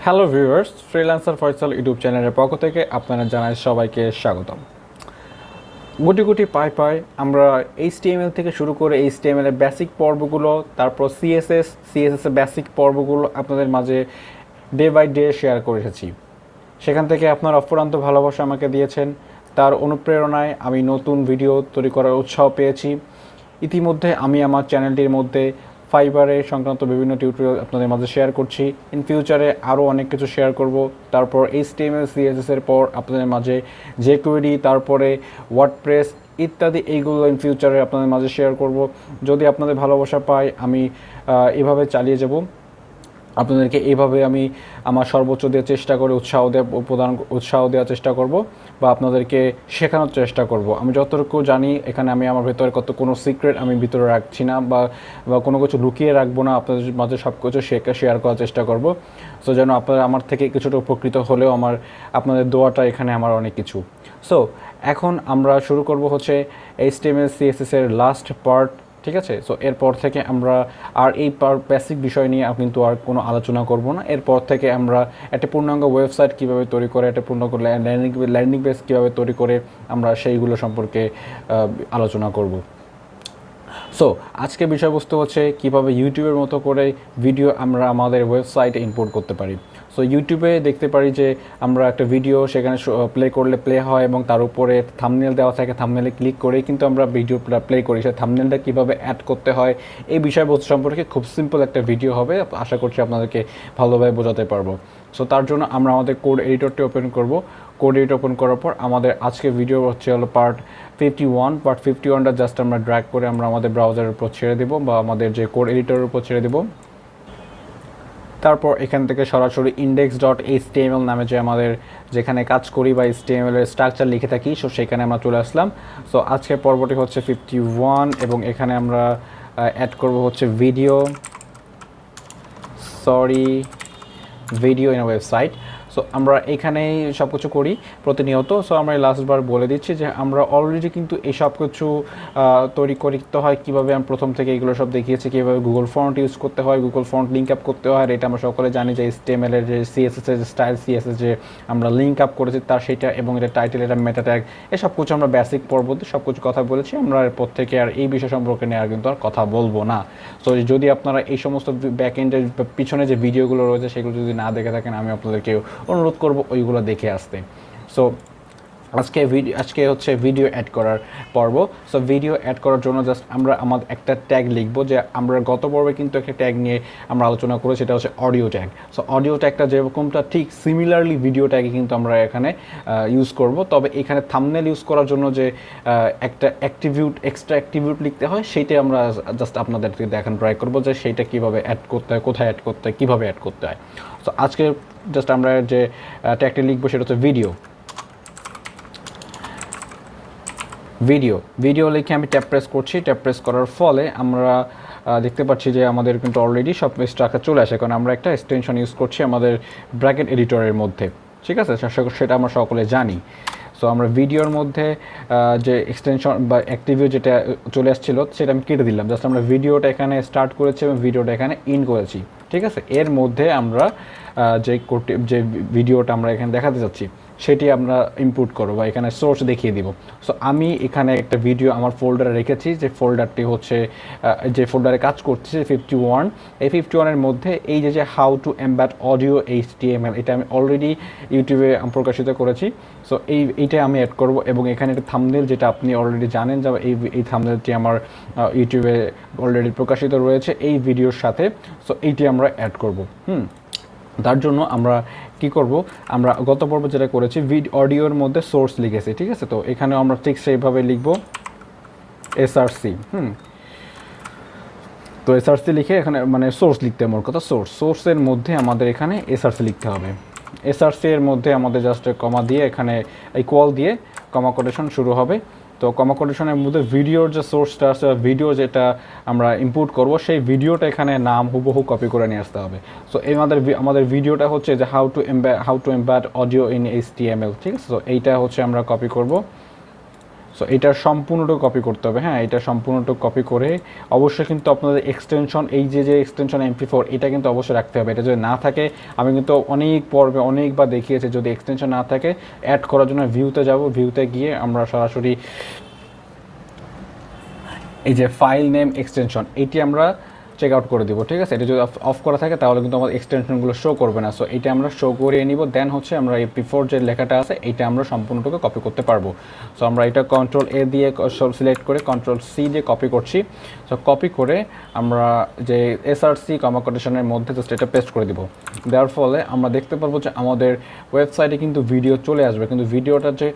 Hello viewers, freelancer Faisal YouTube চ্যানেলের পক্ষ থেকে আপনারা জানাই সবাইকে স্বাগতম। গুটি গুটি পায় পায় আমরা HTML থেকে শুরু করে HTML এর বেসিক পর্বগুলো, তারপর CSS এর বেসিক পর্বগুলো আপনাদের মাঝে ডে বাই ডে শেয়ার করে এসেছি। সেখান থেকে আপনারা অফুরন্ত ভালোবাসা আমাকে দিয়েছেন। তার অনুপ্রেরণায় আমি নতুন ভিডিও তৈরি করার উৎসাহ পেয়েছি। ইতিমধ্যে আমি আমার চ্যানেলটির মধ্যে ফাইবারে সংক্রান্ত বিভিন্ন টিউটোরিয়াল আপনাদের মাঝে শেয়ার করছি। ইন ফিউচারে আরও অনেক কিছু শেয়ার করব। তারপর HTML CSS এর পর আপনাদের মাঝে jQuery, তারপরে ওয়ার্ডপ্রেস ইত্যাদি এইগুলো ইন ফিউচারে আপনাদের মাঝে শেয়ার করব। যদি আপনাদের ভালোবাসা পাই আমি এভাবে চালিয়ে যাব। আপনাদেরকে এইভাবে আমি আমার সর্বোচ্চ দিয়ে চেষ্টা করে উৎসাহ দেওয়ার চেষ্টা করব বা আপনাদেরকে শেখানোর চেষ্টা করব। আমি যতটুকু জানি এখানে আমি আমার ভেতরে কোনো সিক্রেট আমি ভিতরে রাখছি না বা কোনো কিছু লুকিয়ে রাখবো না। আপনাদের মাঝে সব কিছু শেয়ার করার চেষ্টা করব। সো যেন আপনারা আমার থেকে কিছুটা উপকৃত হলেও আপনাদের দোয়াটা এখানে আমার অনেক কিছু। সো এখন আমরা শুরু করব হচ্ছে HTML CSS এর লাস্ট পার্ট, ঠিক আছে। সো এরপর থেকে আমরা আর এই বেসিক বিষয় নিয়ে কিন্তু আর কোনো আলোচনা করব না। এরপর থেকে আমরা একটা পূর্ণাঙ্গ ওয়েবসাইট কীভাবে তৈরি করে, একটা পূর্ণাঙ্গ ল্যান্ডিং পেজ কীভাবে তৈরি করে আমরা সেইগুলো সম্পর্কে আলোচনা করব। সো আজকে বিষয়বস্তু হচ্ছে কীভাবে ইউটিউবের মতো করে ভিডিও আমরা আমাদের ওয়েবসাইটে ইম্পোর্ট করতে পারি। সো ইউটিউবে দেখতে পারি যে আমরা একটা ভিডিও সেখানে প্লে করলে প্লে হয় এবং তার উপরে থাম্বনেল দেওয়া থাকে, থাম্বনেলে ক্লিক করেই কিন্তু আমরা ভিডিও প্লে করি। সেই থাম্বনেলটা কীভাবে অ্যাড করতে হয় এই বিষয়বস্তু সম্পর্কে খুব সিম্পল একটা ভিডিও হবে, আশা করছি আপনাদেরকে ভালোভাবে বোঝাতে পারবো। সো তার জন্য আমরা আমাদের কোড এডিটরটি ওপেন করব। কোড এডিটর ওপেন করার পর আমাদের আজকে ভিডিও হলো পার্ট 51টা জাস্ট আমরা ড্র্যাগ করে আমরা আমাদের ব্রাউজারের উপর ছেড়ে দেবো বা আমাদের যে কোড এডিটরের উপর ছেড়ে দেবো। তারপর এখান থেকে সরাসরি index.html নামে যে আমাদের যেখানে কাজ করি বা HTML এর স্ট্রাকচার লিখে থাকি, সো সেখানে আমরা চলে আসলাম। সো আজকের পর্বটি হচ্ছে 51 এবং এখানে আমরা অ্যাড করব হচ্ছে video in a website. So আমরা এখানেই সব কিছু করি প্রতিনিয়ত। সো আমরা লাস্টবার বলে দিচ্ছি যে আমরা অলরেডি কিন্তু এই সব কিছু তৈরি করতে হয় কীভাবে, আমি প্রথম থেকে এগুলো সব দেখিয়েছি কীভাবে গুগল ফন্ট ইউজ করতে হয়, গুগল ফন্ট লিঙ্ক আপ করতে হয়। এটা আমরা সকলে জানি যে HTML এর যে CSS এর স্টাইল CSS যে আমরা লিঙ্ক আপ করেছি তার সেটা, এবং এটা টাইটেল, এটা মেটা ট্যাগ, এসব কিছু আমরা বেসিক পর্বতে সব কিছু কথা বলেছি। আমরা এরপর থেকে আর এই বিষয় সম্পর্কে নিয়ে আর কিন্তু আর কথা বলবো না। সো যদি আপনারা এই সমস্ত ব্যাকএন্ডের পিছনে যে ভিডিওগুলো রয়েছে সেগুলো যদি না দেখে থাকেন আমি আপনাদেরকে অনুরোধ করব ওইগুলো দেখে আসতে। সো আজকে হচ্ছে ভিডিও অ্যাড করার পর্ব। সো ভিডিও অ্যাড করার জন্য জাস্ট আমরা আমাদের একটা ট্যাগ লিখবো, যে আমরা গত পর্বে কিন্তু একটা ট্যাগ নিয়ে আমরা আলোচনা করি, সেটা হচ্ছে অডিও ট্যাগ। সো অডিও ট্যাগটা যেরকমটা ঠিক সিমিলারলি ভিডিও ট্যাগে কিন্তু আমরা এখানে ইউজ করব। তবে এখানে থাম্বনেল ইউজ করার জন্য যে একটা এক্সট্রা অ্যাট্রিবিউট লিখতে হয় সেইটাই আমরা জাস্ট আপনাদেরকে দেখান ট্রাই করবো যে সেইটা কীভাবে অ্যাড করতে হয়, কোথায় অ্যাড করতে হয়, কীভাবে অ্যাড করতে হয়। সো আজকে জাস্ট আমরা যে ট্যাগটি লিখবো সেটা হচ্ছে ভিডিও লিখে আমি ট্যাপ প্রেস করছি। ট্যাপ প্রেস করার ফলে আমরা দেখতে পাচ্ছি যে আমাদের কিন্তু অলরেডি সব স্ট্রাকচার চলে আসে, কারণ আমরা একটা এক্সটেনশন ইউজ করছি আমাদের ব্র্যাকেট এডিটরের মধ্যে, ঠিক আছে। সেটা আমরা সকলে জানি। সো আমরা ভিডিওর মধ্যে যে এক্সটেনশন বা অ্যাক্টিভিউ যেটা চলে আসছিল সেটা আমি কেটে দিলাম। জাস্ট আমরা ভিডিওটা এখানে স্টার্ট করেছি এবং ভিডিওটা এখানে ইন করেছি, ঠিক আছে। এর মধ্যে আমরা যে ভিডিওটা আমরা এখানে দেখাতে যাচ্ছি সেটি আমরা ইনপুট করব বা এখানে সোর্স দেখিয়ে দিব। সো আমি এখানে একটা ভিডিও আমার ফোল্ডারে রেখেছি, যে ফোল্ডারটি হচ্ছে যে ফোল্ডারে কাজ করছে 51। এই 51-এর মধ্যে এই যে how to embed audio HTML, এটা আমি অলরেডি ইউটিউবে প্রকাশিত করেছি। সো এইটা আমি অ্যাড করব এবং এখানে একটা থাম্বনেল, যেটা আপনি অলরেডি জানেন যে এই থাম্বনেলটি আমার ইউটিউবে অলরেডি প্রকাশিত রয়েছে এই ভিডিওর সাথে। সো এইটি আমরা অ্যাড করব। তার জন্য আমরা কি করব, আমরা গত পর্বে যেটা করেছি অডিওর মধ্যে সোর্স লিখেছি, ঠিক আছে। তো এখানেও আমরা ঠিক সেইভাবে লিখব SRC। তো SRC লিখে এখানে মানে সোর্স লিখতে আমার কথা, সোর্সের মধ্যে আমাদের এখানে SRC লিখতে হবে। SRC এর মধ্যে আমাদের জাস্ট কমা দিয়ে এখানে ইকুয়াল দিয়ে কমা কোটেশন শুরু হবে। তো কমা কোটেশনের মধ্যে ভিডিওর যে সোর্সটা আছে, ভিডিও যেটা আমরা ইনপুট করব সেই ভিডিওটা এখানে নাম হুবহু কপি করে নিয়ে আসতে হবে। সো আমাদের ভিডিওটা হচ্ছে যে how to embed audio in HTML, ঠিক আছে। সো এইটা হচ্ছে আমরা কপি করব। সো এটা সম্পূর্ণটুকু কপি করতে হবে। হ্যাঁ, এটা সম্পূর্ণটুকু কপি করে অবশ্যই কিন্তু আপনাদের এক্সটেনশন, এই যে এক্সটেনশন MP4 এটা কিন্তু অবশ্যই রাখতে হবে। এটা যদি না থাকে, আমি কিন্তু অনেক পর্বে অনেকবার দেখিয়েছি, যদি এক্সটেনশন না থাকে অ্যাড করার জন্য ভিউতে যাব, ভিউতে গিয়ে আমরা সরাসরি এই যে ফাইল নেম এক্সটেনশন এটি আমরা চেক আউট করে দিব। ঠিক আছে, এটা যদি অফ করা থাকে তাহলে কিন্তু আমাদের এক্সটেনশনগুলো শো করবে না। সো এটা আমরা শো করিয়ে নিব, দেন হচ্ছে আমরা এই MP4 যে লেখাটা আছে এটা আমরা সম্পূর্ণটুকু কপি করতে পারবো। সো আমরা এটা Ctrl+A দিয়ে সিলেক্ট করে Ctrl+C দিয়ে কপি করছি। সো কপি করে আমরা যে SRC কমা কোটেশনের মধ্যে জাস্ট এটা পেস্ট করে দিব। দেওয়ার ফলে আমরা দেখতে পারবো যে আমাদের ওয়েবসাইটে কিন্তু ভিডিও চলে আসবে, কিন্তু ভিডিওটা যে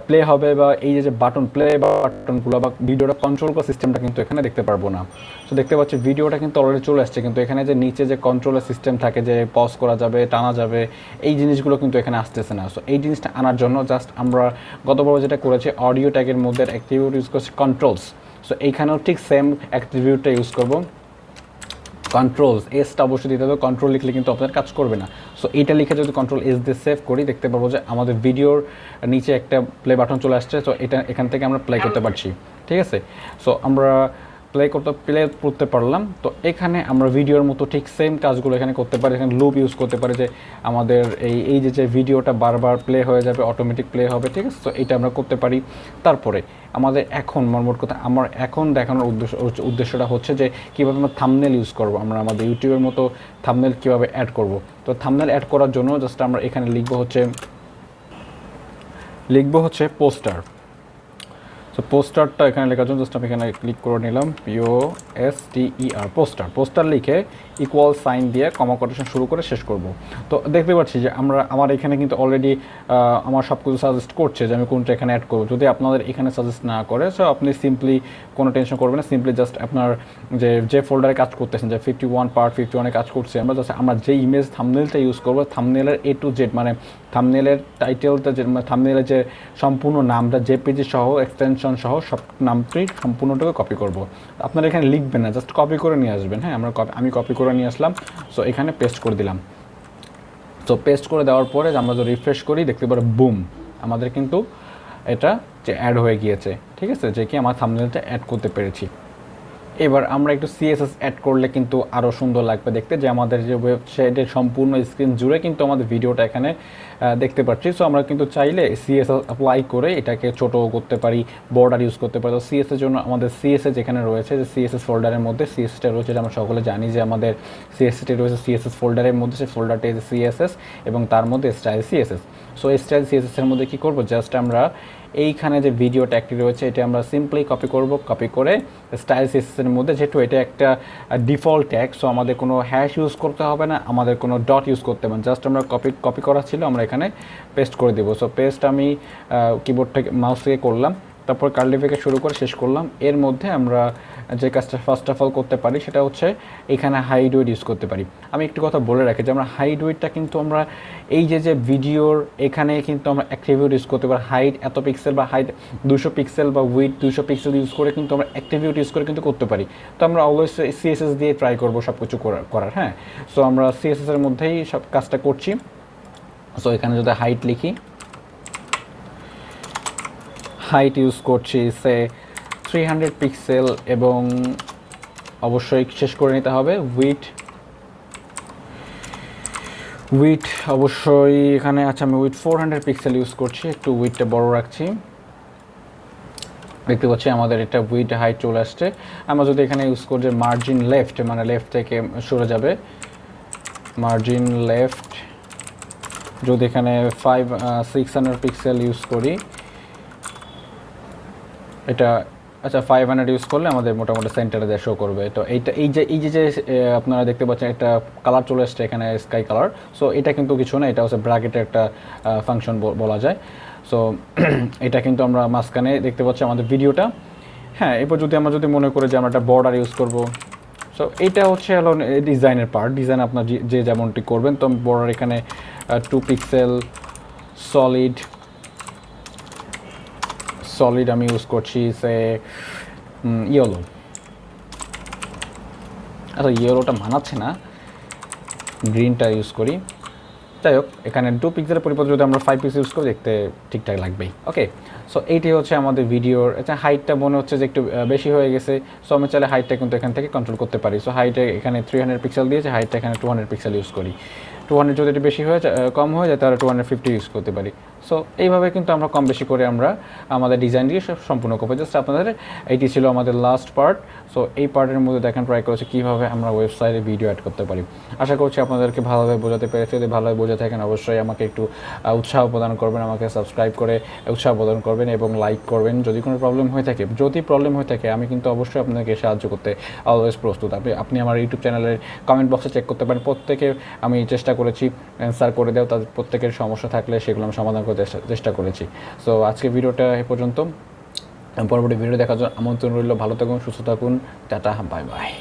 প্লে হবে বা এই যে বাটন প্লে বাটনগুলো বা ভিডিওটা কন্ট্রোল করার সিস্টেমটা কিন্তু এখানে দেখতে পারবো না। সো দেখতে পাচ্ছি ভিডিওটা কিন্তু অলরেডি চলে আসছে, কিন্তু এখানে যে নিচে যে কন্ট্রোলের সিস্টেম থাকে, যে পজ করা যাবে, টানা যাবে, এই জিনিসগুলো কিন্তু এখানে আসতেছে না। সো এই জিনিসটা আনার জন্য জাস্ট আমরা গতবার যেটা করেছি, অডিও ট্যাগের মধ্যে অ্যাট্রিবিউট ইউজ করছি কন্ট্রোলস। সো এইখানেও ঠিক সেম অ্যাট্রিবিউটটা ইউজ করবো, কন্ট্রোলস এসটা অবশ্যই দিতে হবে, কন্ট্রোল লিখলে কিন্তু আপনার কাজ করবে না। সো এইটা লিখে যদি Ctrl+S দিয়ে সেভ করি, দেখতে পারবো যে আমাদের ভিডিওর নিচে একটা প্লে বাটন চলে আসছে। সো এটা এখান থেকে আমরা প্লে করতে পারছি। ঠিক আছে, সো আমরা প্লে করতে পারলাম। তো এখানে আমরা ভিডিওর মতো ঠিক সেম কাজগুলো এখানে করতে পারি। এখানে লুপ ইউজ করতে পারি, যে আমাদের এই যে ভিডিওটা বারবার প্লে হয়ে যাবে, অটোমেটিক প্লে হবে। ঠিক আছে, তো এটা আমরা করতে পারি। তারপরে আমাদের এখন মোট কথা আমার এখন দেখানোর উদ্দেশ্যটা হচ্ছে যে কীভাবে আমরা থাম্বনেল ইউজ করব, আমরা আমাদের ইউটিউবের মতো থাম্বনেল কীভাবে অ্যাড করব। তো থাম্বনেল অ্যাড করার জন্য জাস্ট আমরা এখানে লিখবো হচ্ছে পোস্টার। সো পোস্টারটা এখানে লেখার জন্য জাস্ট আমি এখানে ক্লিক করে নিলাম, POSTER পোস্টার লিখে ইকুয়াল সাইন দিয়ে কমা কোটেশন শুরু করে শেষ করব। তো দেখতে পাচ্ছি যে আমার এখানে কিন্তু অলরেডি আমার সব কিছু সাজেস্ট করছে যে আমি কোনটা এখানে অ্যাড করবো। যদি আপনাদের এখানে সাজেস্ট না করে, সো আপনি সিম্পলি কোনো টেনশন করবেন না, সিম্পলি জাস্ট আপনার যে ফোল্ডারে কাজ করতেছেন, যে 51 পার্ট 51-এ কাজ করছে, আমরা যে ইমেজ থাম্বনেলটা ইউজ করবো, থাম্বনেলের A to Z মানে থাম্বনেলের টাইটেলটা, যে থাম্বনেলের যে সম্পূর্ণ নামটা JPG সহ এক্সটেনশন সহ সব নামটি সম্পূর্ণটাকে কপি করব। আপনারা এখানে লিখবেন না, জাস্ট কপি করে নিয়ে আসবেন। হ্যাঁ, আমি কপি করে নিয়ে আসলাম। সো এখানে পেস্ট করে দিলাম। সো পেস্ট করে দেওয়ার পরে আমরা যদি রিফ্রেশ করি, দেখতে পারো বুম, আমাদের কিন্তু এটা যে অ্যাড হয়ে গিয়েছে। ঠিক আছে, যে কি আমার থাম্বনেলটা অ্যাড করতে পেরেছি। এবার আমরা একটু CSS অ্যাড করলে কিন্তু আরও সুন্দর লাগবে দেখতে, যে আমাদের যে ওয়েবসাইটের সম্পূর্ণ স্ক্রিন জুড়ে কিন্তু আমাদের ভিডিওটা এখানে দেখতে পাচ্ছি। সো আমরা কিন্তু চাইলে CSS অ্যাপ্লাই করে এটাকে ছোটো করতে পারি, বর্ডার ইউজ করতে পারি। তো CSS জন্য আমাদের CSS যেখানে রয়েছে, যে CSS ফোল্ডারের মধ্যে CSSটা রয়েছে, আমরা সকলে জানি যে আমাদের CSSটা রয়েছে CSS ফোল্ডারের মধ্যে, সেই ফোল্ডারটা CSS এবং তার মধ্যে style CSS। So style CSS এর মধ্যে কী করবো, জাস্ট আমরা এইখানে যে ভিডিও ট্যাগটি রয়েছে এটা আমরা সিম্পলি কপি করব, কপি করে স্টাইল CSS এর মধ্যে, যেহেতু এটা একটা ডিফল্ট ট্যাগ, সো আমাদের কোনো হ্যাশ ইউজ করতে হবে না, আমাদের কোনো ডট ইউজ করতে হবে না, জাস্ট আমরা কপি করা ছিল, আমরা এখানে পেস্ট করে দেবো। সো পেস্ট আমি কিবোর্ড থেকে মাউস থেকে করলাম, তারপর কার্লি ব্রেকে শুরু করে শেষ করলাম। এর মধ্যে আমরা যে কাজটা ফার্স্ট অফ অল করতে পারি সেটা হচ্ছে এখানে হাইড ওয়েট ইউজ করতে পারি। আমি একটি কথা বলে রাখি যে আমরা হাইড ওয়েটটা কিন্তু আমরা এই যে ভিডিওর এখানে কিন্তু আমরা অ্যাট্রিবিউট ইউজ করতে পারি। হাইট এত পিক্সেল বা হাইট 200 পিক্সেল বা উইথ 200 পিক্সেল ইউজ করে কিন্তু আমরা অ্যাট্রিবিউট ইউজ করে কিন্তু করতে পারি। তো আমরা অলওয়েজ CSS দিয়ে ট্রাই করবো সব কিছু করার। হ্যাঁ, সো আমরা CSS এর মধ্যেই সব কাজটা করছি। সো এখানে যদি হাইট লিখি, হাইট ইউজ করছি সে 300 পিক্সেল এবং অবশ্যই শেষ করে নিতে হবে উইথ অবশ্যই এখানে আচ্ছা আমি উইথ 400 পিক্সেল ইউজ করছি, একটু উইথটা বড় রাখছি। দেখতে পাচ্ছি আমাদের এটা উইথ হাইট চলে আসছে। আমরা যদি এখানে ইউজ করি যে মার্জিন লেফট, মানে লেফট থেকে সরে যাবে, মার্জিন লেফট যদি এখানে 600 পিক্সেল ইউজ করি, এটা আচ্ছা 500 ইউজ করলে আমাদের মোটামুটি সেন্টারে দিয়ে শো করবে। তো এই যে আপনারা দেখতে পাচ্ছেন একটা কালার চলে আসছে এখানে, স্কাই কালার। সো এটা কিন্তু কিছু না, এটা হচ্ছে ব্র্যাকেটের একটা ফাংশন বলা যায়। সো এটা কিন্তু আমরা মাঝখানে দেখতে পাচ্ছি আমাদের ভিডিওটা। হ্যাঁ, এরপর আমরা যদি মনে করি যে আমরা একটা বর্ডার ইউজ করব, সো এটা হচ্ছে হলো ডিজাইনের পার্ট, ডিজাইন আপনার যে যেমনটি করবেন। তো বর্ডার এখানে 2 পিক্সেল সলিড আমি ইউজ করছি সে ইয়েলো। আচ্ছা ইয়েলোটা মানাচ্ছে না, গ্রিনটা ইউজ করি। যাই হোক, এখানে 2 পিক্সেলের পরিবর্তে যদি আমরা 5 পিক্সেল ইউজ করি দেখতে ঠিকঠাক লাগবেই। ওকে, সো এইটি হচ্ছে আমাদের ভিডিওর। আচ্ছা, হাইটটা মনে হচ্ছে যে একটু বেশি হয়ে গেছে, সো আমি চাইলে হাইটটা কিন্তু এখান থেকে কন্ট্রোল করতে পারি। সো হাইটে এখানে 300 পিক্সেল দিয়েছে, হাইটটা এখানে 200 পিক্সেল ইউজ করি। 200 যদি একটু বেশি হয়ে যায়, কম হয়ে যায়, তাহলে 250 ইউজ করতে পারি। সো এইভাবে কিন্তু আমরা কম বেশি করে আমরা আমাদের ডিজাইনটিকে সম্পূর্ণ করবো। জাস্ট আপনাদের এইটি ছিল আমাদের লাস্ট পার্ট। সো এই পার্টের মধ্যে দেখেন ট্রাই করেছে কীভাবে আমরা ওয়েবসাইটে ভিডিও অ্যাড করতে পারি। আশা করছি আপনাদেরকে ভালোভাবে বোঝাতে পেরেছি। যদি ভালোভাবে বোঝা থাকেন অবশ্যই আমাকে একটু উৎসাহ প্রদান করবেন, আমাকে সাবস্ক্রাইব করে উৎসাহ প্রদান করবেন এবং লাইক করবেন। যদি কোনো প্রবলেম হয়ে থাকে আমি কিন্তু অবশ্যই আপনাকে সাহায্য করতে অলওয়েজ প্রস্তুত। আপনি আমার ইউটিউব চ্যানেলের কমেন্ট বক্সে চেক করতে পারেন। প্রত্যেকে আমি চেষ্টা করেছি অ্যান্সার করে দেওয়া, তাদের প্রত্যেকের সমস্যা থাকলে সেগুলো আমি সমাধান করতে চেষ্টা করেছি। সো আজকে ভিডিওটা এ পর্যন্ত। পরবর্তী ভিডিও দেখার জন্য আমন্ত্রণ রইল। ভালো থাকুন, সুস্থ থাকুন, টাটা, বাই বাই।